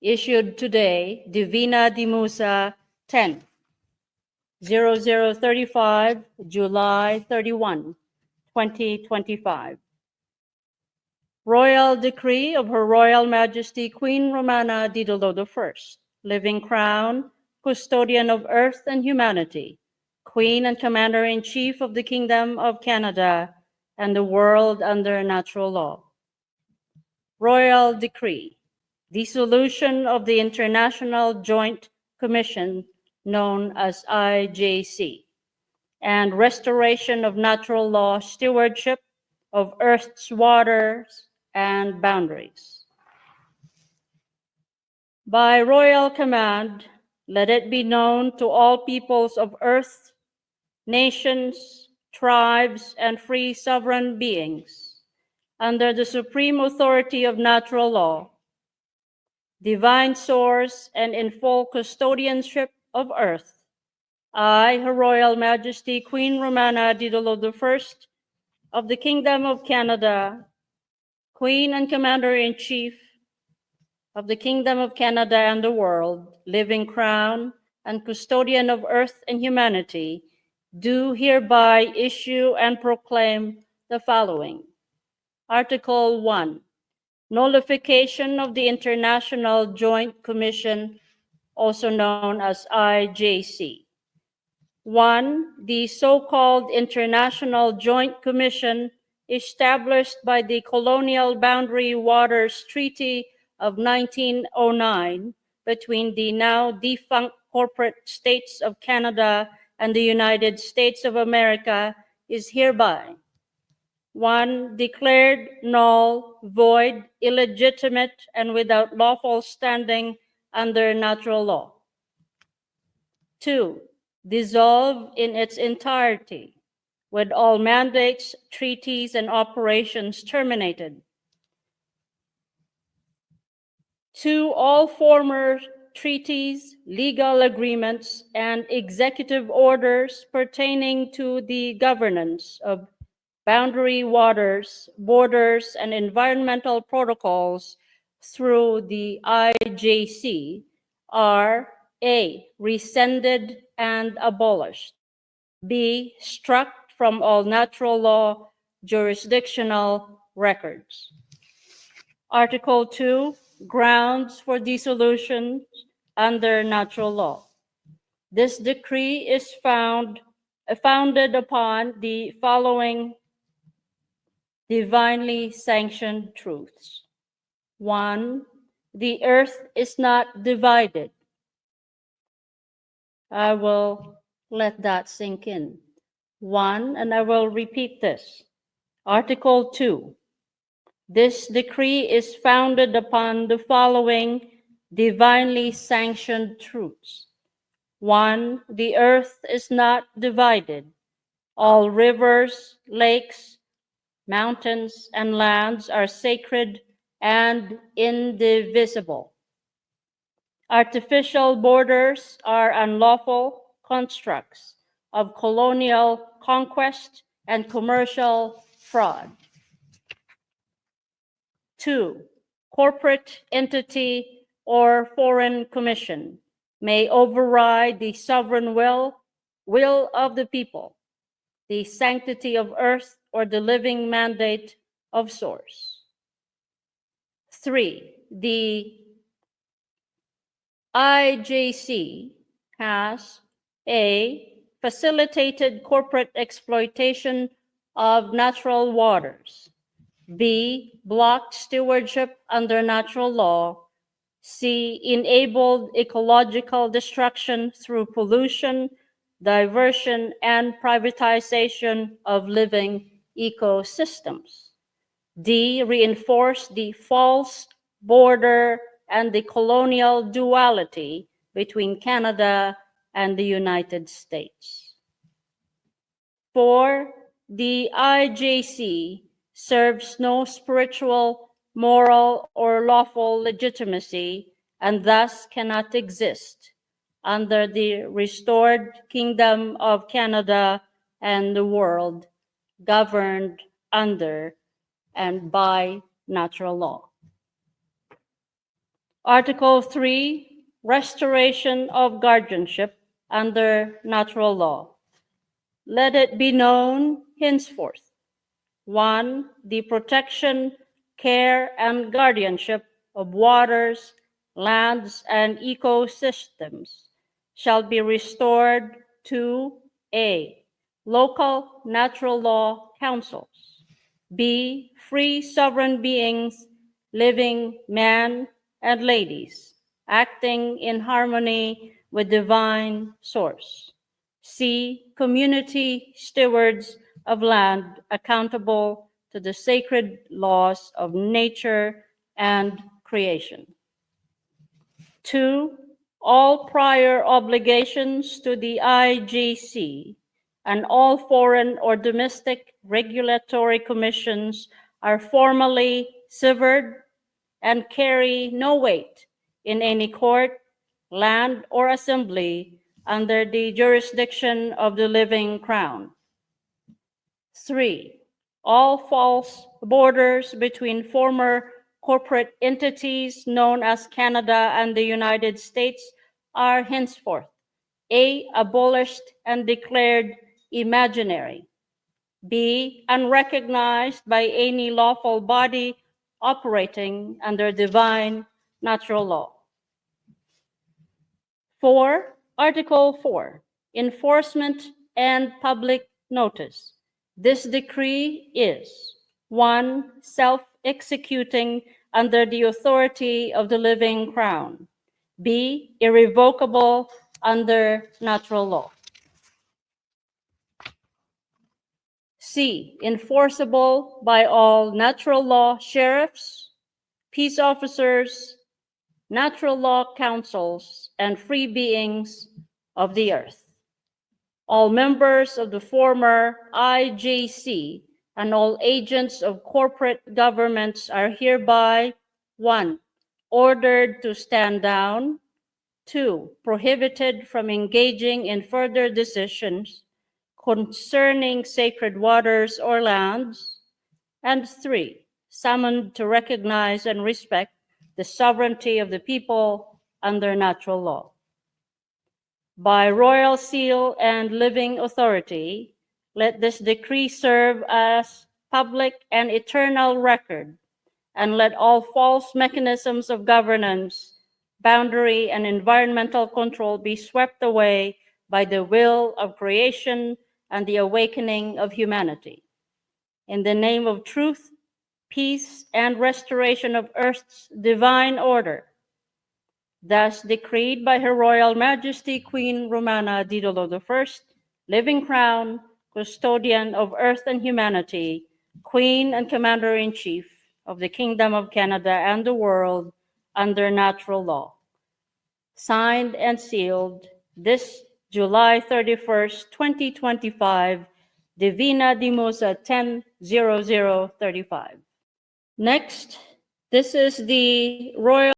issued today, Divina Domusa 10/0035, July 31, 2025. Royal Decree of Her Royal Majesty Queen Romana Didulo I, Living Crown, Custodian of Earth and Humanity, Queen and Commander-in-Chief of the Kingdom of Canada and the world under natural law. Royal Decree, Dissolution of the International Joint Commission known as IJC, and Restoration of Natural Law Stewardship of Earth's Waters and Boundaries. By royal command, let it be known to all peoples of Earth, nations, tribes, and free sovereign beings, under the supreme authority of natural law, divine source, and in full custodianship of Earth, I, Her Royal Majesty Queen Romana Didulo I of the Kingdom of Canada, Queen and Commander-in-Chief of the Kingdom of Canada and the world, living crown and custodian of earth and humanity, do hereby issue and proclaim the following. Article 1, Nullification of the International Joint Commission, also known as IJC. 1. The so-called International Joint Commission established by the Colonial Boundary Waters Treaty of 1909 between the now defunct corporate states of Canada and the United States of America is hereby 1. Declared null, void, illegitimate, and without lawful standing under natural law. 2. Dissolve in its entirety, with all mandates, treaties, and operations terminated. 2. All former treaties, legal agreements, and executive orders pertaining to the governance of boundary waters, borders, and environmental protocols through the IJC are A. Rescinded and abolished. B. Struck from all natural law jurisdictional records. Article 2. Grounds for dissolution under natural law. This decree is founded upon the following divinely sanctioned truths. 1. The earth is not divided. I will let that sink in. 1, and I will repeat this. Article 2. This decree is founded upon the following divinely sanctioned truths. 1. The earth is not divided. All rivers, lakes, mountains, and lands are sacred and indivisible. Artificial borders are unlawful constructs of colonial conquest and commercial fraud. 2. Corporate entity or foreign commission may override the sovereign will of the people, the sanctity of earth, or the living mandate of source. 3. The IJC has A. Facilitated corporate exploitation of natural waters. B. Blocked stewardship under natural law. C. Enabled ecological destruction through pollution, diversion, and privatization of living ecosystems. D. Reinforced the false border and the colonial duality between Canada and the United States. 4. The IJC serves no spiritual, moral, or lawful legitimacy and thus cannot exist under the restored Kingdom of Canada and the world governed under and by natural law. Article 3, restoration of guardianship under natural law. Let it be known henceforth: 1. The protection, care, and guardianship of waters, lands, and ecosystems shall be restored to A. Local natural law councils, B. Free sovereign beings, living men and ladies, acting in harmony with divine source, C. Community stewards of land accountable to the sacred laws of nature and creation. 2. All prior obligations to the IJC and all foreign or domestic regulatory commissions are formally severed and carry no weight in any court, land, or assembly under the jurisdiction of the living crown. 3. All false borders between former corporate entities known as Canada and the United States are henceforth A. abolished and declared imaginary, B. unrecognized by any lawful body operating under divine natural law. 4. Article 4, enforcement and public notice. This decree is 1. Self-executing under the authority of the living crown, B. irrevocable under natural law, C. enforceable by all natural law sheriffs, peace officers, natural law councils, and free beings of the earth. All members of the former IJC and all agents of corporate governments are hereby 1. ordered to stand down, 2. prohibited from engaging in further decisions concerning sacred waters or lands, and 3. summoned to recognize and respect the sovereignty of the people under natural law. By royal seal and living authority, let this decree serve as public and eternal record, and let all false mechanisms of governance, boundary, and environmental control be swept away by the will of creation and the awakening of humanity. In the name of truth, peace, and restoration of Earth's divine order, thus decreed by Her Royal Majesty Queen Romana Didulo I, living crown, custodian of Earth and humanity, Queen and Commander-in-Chief of the Kingdom of Canada and the world under natural law. Signed and sealed this July 31st, 2025, Divina Domusa 10/0035. Next, this is the Royal